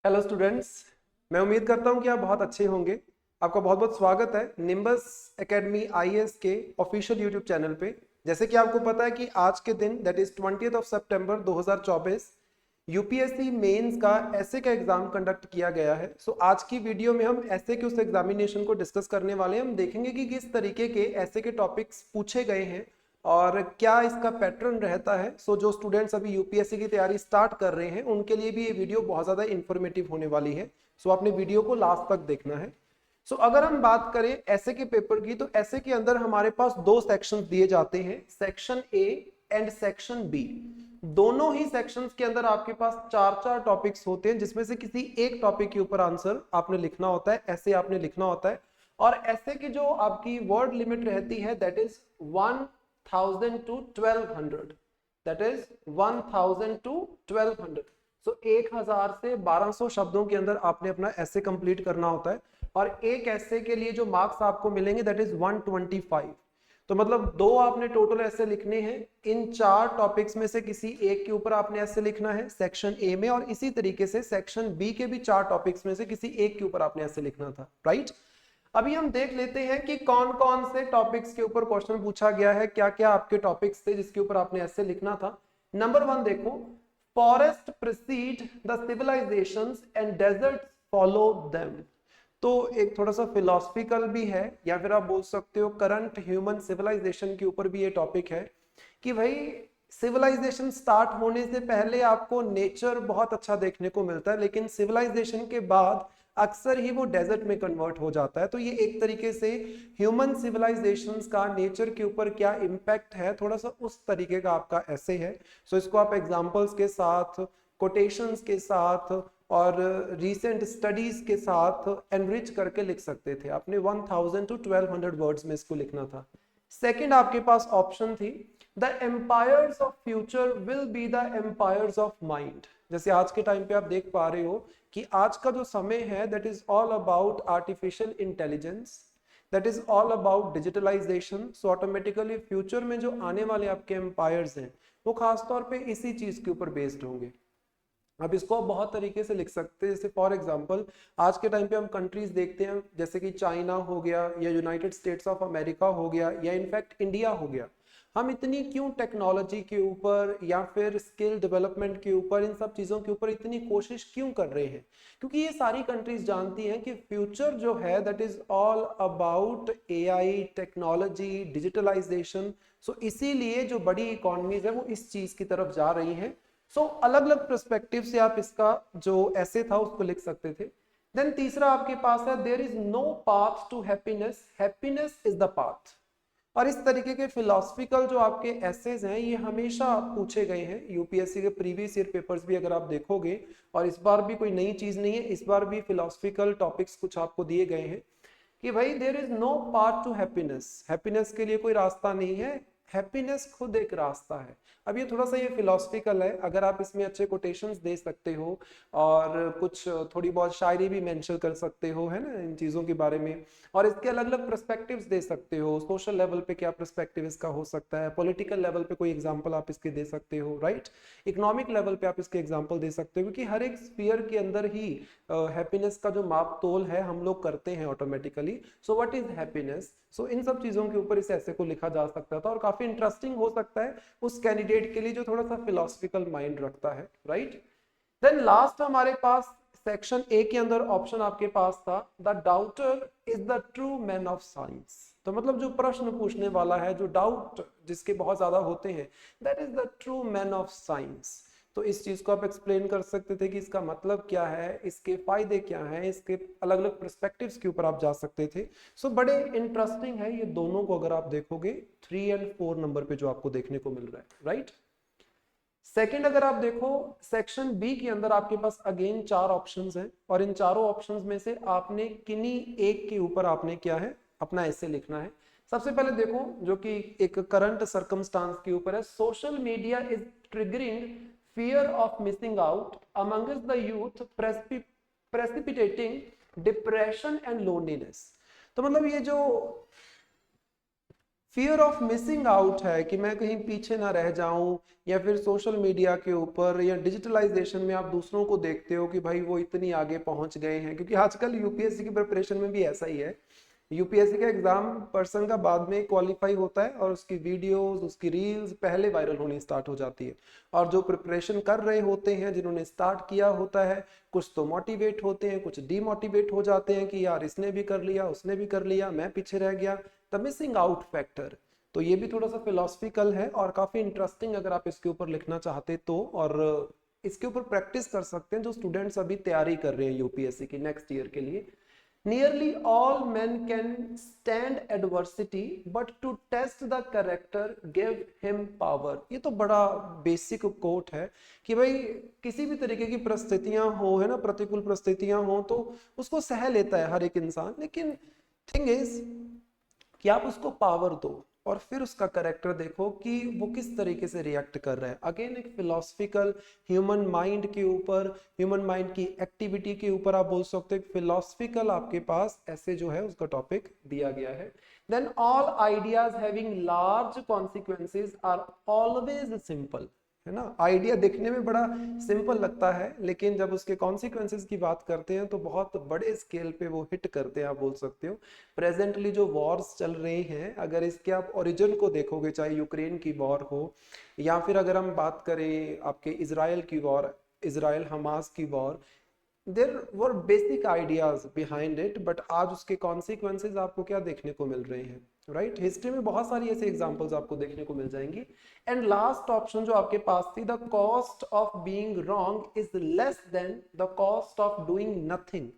Hello students, मैं उम्मीद करता हूं कि आप बहुत अच्छे होंगे। आपका बहुत बहुत स्वागत है निम्बस एकेडमी आईएएस के ऑफिशियल यूट्यूब चैनल पे। जैसे कि आपको पता है कि आज के दिन दैट इज 20 सितंबर 2024 यूपीएससी मेंस का एसए का एग्जाम कंडक्ट किया गया है। सो आज की वीडियो में हम एसए के उस एग्जामिनेशन को डिस्कस करने वाले हैं। हम देखेंगे कि किस तरीके के एसए के टॉपिक्स पूछे गए हैं और क्या इसका पैटर्न रहता है। सो जो स्टूडेंट्स अभी यूपीएससी की तैयारी स्टार्ट कर रहे हैं उनके लिए भी ये वीडियो बहुत ज़्यादा इंफॉर्मेटिव होने वाली है। सो आपने वीडियो को लास्ट तक देखना है। सो अगर हम बात करें ऐसे के पेपर की, तो ऐसे के अंदर हमारे पास दो सेक्शंस दिए जाते हैं, section A and section B. दोनों ही सेक्शंस के अंदर आपके पास चार चार टॉपिक्स होते हैं, जिसमें से किसी एक टॉपिक के ऊपर आंसर आपने लिखना होता है, ऐसे आपने लिखना होता है। और ऐसे की जो आपकी वर्ड लिमिट रहती है that is 1000 to 1200, that is 1000 to 1200। सो 1000 से 1200 शब्दों के अंदर आपने अपना ऐसे कंप्लीट करना होता है। और एक ऐसे के लिए जो मार्क्स आपको मिलेंगे दैट इज 125। तो मतलब दो आपने टोटल ऐसे लिखने हैं। इन चार टॉपिक्स में से किसी एक के ऊपर आपने ऐसे लिखना है सेक्शन ए में, और इसी तरीके से सेक्शन बी के भी चार टॉपिक्स में से किसी एक के ऊपर आपने ऐसे लिखना था, राइट। अभी हम देख लेते हैं कि कौन कौन से टॉपिक्स के ऊपर क्वेश्चन पूछा गया है, क्या क्या आपके टॉपिक्स थे जिसके ऊपर आपने ऐसे लिखना था। नंबर 1 देखो, forests precede the civilisations and deserts follow them. तो एक थोड़ा सा फिलोसफिकल भी है, या फिर आप बोल सकते हो करंट ह्यूमन सिविलाइजेशन के ऊपर भी ये टॉपिक है कि भाई सिविलाइजेशन स्टार्ट होने से पहले आपको नेचर बहुत अच्छा देखने को मिलता है, लेकिन सिविलाइजेशन के बाद अक्सर ही वो डेजर्ट में कन्वर्ट हो जाता है। तो ये एक तरीके से ह्यूमन सिविलाइजेशंस का नेचर के ऊपर क्या इम्पैक्ट है, थोड़ा सा उस तरीके का आपका ऐसे है। सो इसको आप एग्जांपल्स के साथ, कोटेशंस के साथ और रीसेंट स्टडीज के साथ एनरिच करके लिख सकते थे। आपने 1000 to 1200 वर्ड्स में इसको लिखना था। सेकंड आपके पास ऑप्शन थी, the empires of future will be the empires of mind. जैसे आज के टाइम पे आप देख पा रहे हो कि आज का जो समय है that is all about artificial intelligence, that is all about digitalisation. So automatically future में जो आने वाले आपके एम्पायर्स हैं वो खासतौर पे इसी चीज के ऊपर बेस्ड होंगे। अब इसको आप बहुत तरीके से लिख सकते हैं। जैसे फॉर एग्जांपल आज के टाइम पे हम कंट्रीज देखते हैं, जैसे कि चाइना हो गया या यूनाइटेड स्टेट्स ऑफ अमेरिका हो गया या इनफैक्ट इंडिया हो गया। हम इतनी क्यों टेक्नोलॉजी के ऊपर या फिर स्किल डेवलपमेंट के ऊपर, इन सब चीज़ों के ऊपर इतनी कोशिश क्यों कर रहे हैं? क्योंकि ये सारी कंट्रीज जानती हैं कि फ्यूचर जो है that is all about AI, technology, digitalization. So इसीलिए जो बड़ी इकोनॉमीज है वो इस चीज़ की तरफ जा रही हैं। सो अलग अलग पर्सपेक्टिव से आप इसका जो ऐसे था उसको लिख सकते थे। देन तीसरा आपके पास है, there is no path to happiness, happiness is the path. और इस तरीके के फिलोसफिकल जो आपके एसेज हैं ये हमेशा पूछे गए हैं यूपीएससी के प्रीवियस ईयर पेपर्स भी अगर आप देखोगे, और इस बार भी कोई नई चीज नहीं है, इस बार भी फिलोसफिकल टॉपिक्स कुछ आपको दिए गए हैं कि भाई there is no path to happiness, happiness के लिए कोई रास्ता नहीं है, हैप्पीनेस खुद एक रास्ता है। अब ये थोड़ा सा ये फिलोसफिकल है, अगर आप इसमें अच्छे कोटेशंस दे सकते हो और कुछ थोड़ी बहुत शायरी भी मेंशन कर सकते हो, है ना, इन चीज़ों के बारे में, और इसके अलग अलग पर्सपेक्टिव्स दे सकते हो। सोशल लेवल पे क्या पर्सपेक्टिव इसका हो सकता है, पॉलिटिकल लेवल पे कोई एग्जांपल आप इसके दे सकते हो, राइट। इकोनॉमिक लेवल पे आप इसके एग्जांपल दे सकते हो, क्योंकि हर एक स्फीयर के अंदर ही हैप्पीनेस का जो माप तोल है हम लोग करते हैं automatically. So what is happiness? So इन सब चीजों के ऊपर इस ऐसे को लिखा जा सकता था और काफी इंटरेस्टिंग हो सकता है उस कैंडिडेट के लिए जो थोड़ा सा फिलोसफिकल माइंड रखता है, राइट। देन लास्ट हमारे पास सेक्शन ए के अंदर ऑप्शन आपके पास था, the daughter is the true man of science. तो मतलब जो प्रश्न पूछने वाला है, जो डाउट जिसके बहुत ज्यादा होते हैं, that is the true man of science. तो इस चीज को आप एक्सप्लेन कर सकते थे कि इसका मतलब क्या है, इसके फायदे क्या हैं, इसके अलग अलग पर्सपेक्टिव्स के ऊपर आप जा सकते थे। सो बड़े इंटरेस्टिंग है ये दोनों को अगर आप देखोगे 3 और 4 नंबर पे जो आपको देखने को मिल रहा है, राइट। सेकंड अगर आप देखो सेक्शन बी के अंदर आपके पास अगेन 4 ऑप्शंस हैं, और इन चारों ऑप्शंस में से आपने किन्हीं एक के ऊपर आपने क्या है अपना ऐसे लिखना है। सबसे पहले देखो जो कि एक करंट सर्कमस्टांस के ऊपर है, social media is triggering fear of missing out amongst the youth, precipitating depression and loneliness। तो मतलब ये जो फियर ऑफ मिसिंग आउट है कि मैं कहीं पीछे ना रह जाऊं, या फिर सोशल मीडिया के ऊपर या डिजिटलाइजेशन में आप दूसरों को देखते हो कि भाई वो इतनी आगे पहुंच गए हैं, क्योंकि आजकल यूपीएससी की प्रिपरेशन में भी ऐसा ही है। यूपीएससी का एग्जाम पर्सन का बाद में क्वालिफाई होता है और उसकी वीडियोस, उसकी रील्स पहले वायरल होनी स्टार्ट हो जाती है। और जो प्रिपरेशन कर रहे होते हैं, जिन्होंने स्टार्ट किया होता है, कुछ तो मोटिवेट होते हैं, कुछ डीमोटिवेट हो जाते हैं कि यार इसने भी कर लिया, उसने भी कर लिया, मैं पीछे रह गया। The missing out factor. तो ये भी थोड़ा सा फिलोसफिकल है और काफी इंटरेस्टिंग, अगर आप इसके ऊपर लिखना चाहते तो। और इसके ऊपर प्रैक्टिस कर सकते हैं जो स्टूडेंट्स अभी तैयारी कर रहे हैं यूपीएससी की नेक्स्ट ईयर के लिए। Nearly all men can stand adversity, but to test the character give him power। ये तो बड़ा बेसिक कोट है कि भाई किसी भी तरीके की परिस्थितियां हो, है ना, प्रतिकूल परिस्थितियां हो तो उसको सह लेता है हर एक इंसान, लेकिन थिंग इज कि आप उसको पावर दो और फिर उसका करेक्टर देखो कि वो किस तरीके से रिएक्ट कर रहा है। अगेन एक फिलोसफिकल, ह्यूमन माइंड के ऊपर, ह्यूमन माइंड की एक्टिविटी के ऊपर आप बोल सकते हो फिलोसफिकल आपके पास ऐसे जो है उसका टॉपिक दिया गया है। Then all ideas having large consequences are always simple, है ना। आइडिया देखने में बड़ा सिंपल लगता है, लेकिन जब उसके कॉन्सिक्वेंसेज की बात करते हैं तो बहुत बड़े स्केल पे वो हिट करते हैं, आप बोल सकते हो। प्रेजेंटली जो वॉर्स चल रहे हैं, अगर इसके आप ओरिजिन को देखोगे, चाहे यूक्रेन की वॉर हो या फिर अगर हम बात करें आपके इजराइल की वॉर, इजराइल हमास की war, there were basic ideas behind it, but आज उसके कॉन्सिक्वेंसेज आपको क्या देखने को मिल रहे हैं, राइट। हिस्ट्री में बहुत सारी ऐसे एग्जांपल्स आपको देखने को मिल जाएंगी। एंड लास्ट ऑप्शन जो आपके पास थी, the cost of being wrong is less than the cost of doing nothing.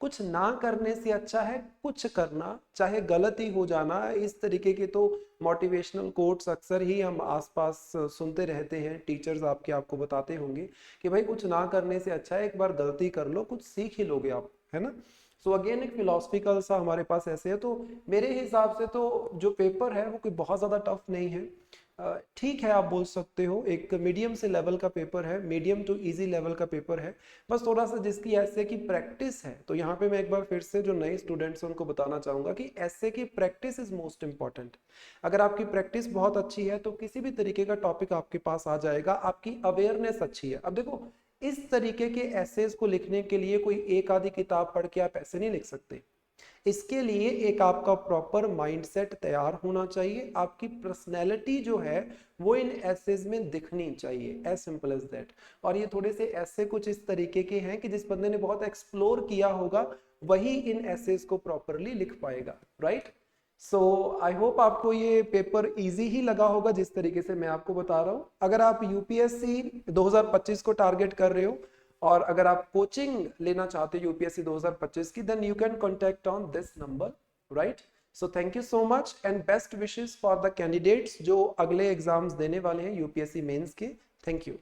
कुछ ना करने से अच्छा है कुछ करना, चाहे गलती हो जाना। इस तरीके के तो मोटिवेशनल कोट्स अक्सर ही हम आसपास सुनते रहते हैं, टीचर्स आपको बताते होंगे कि भाई कुछ ना करने से अच्छा है एक बार गलती कर लो, कुछ सीख ही लोगे आप, है ना। सो अगेन एक फिलोसफिकल सा हमारे पास ऐसे है। तो मेरे हिसाब से तो जो पेपर है वो कोई बहुत ज़्यादा टफ नहीं है, ठीक है, आप बोल सकते हो एक मीडियम से लेवल का पेपर है, मीडियम टू इजी लेवल का पेपर है। बस थोड़ा सा जिसकी ऐसे की प्रैक्टिस है, तो यहाँ पे मैं एक बार फिर से जो नए स्टूडेंट्स हैं उनको बताना चाहूँगा कि ऐसे की प्रैक्टिस इज मोस्ट इंपॉर्टेंट। अगर आपकी प्रैक्टिस बहुत अच्छी है तो किसी भी तरीके का टॉपिक आपके पास आ जाएगा, आपकी अवेयरनेस अच्छी है। अब देखो, इस तरीके के एसेज को लिखने के लिए कोई एक आधी किताब पढ़ के आप ऐसे नहीं लिख सकते। इसके लिए एक आपका प्रॉपर माइंडसेट तैयार होना चाहिए, आपकी पर्सनैलिटी जो है वो इन एसेज में दिखनी चाहिए, एज सिंपल एज दैट। और ये थोड़े से ऐसे कुछ इस तरीके के हैं कि जिस बंदे ने बहुत एक्सप्लोर किया होगा वही इन एसेज को प्रॉपरली लिख पाएगा, राइट। सो आई होप आपको ये पेपर इजी ही लगा होगा जिस तरीके से मैं आपको बता रहा हूँ। अगर आप यूपीएससी 2025 को टारगेट कर रहे हो और अगर आप कोचिंग लेना चाहते हो यूपीएससी 2025 की, then you can contact on this number, right. So thank you so much and best wishes for the candidates जो अगले एग्जाम्स देने वाले हैं यूपीएससी मेंस के। Thank you.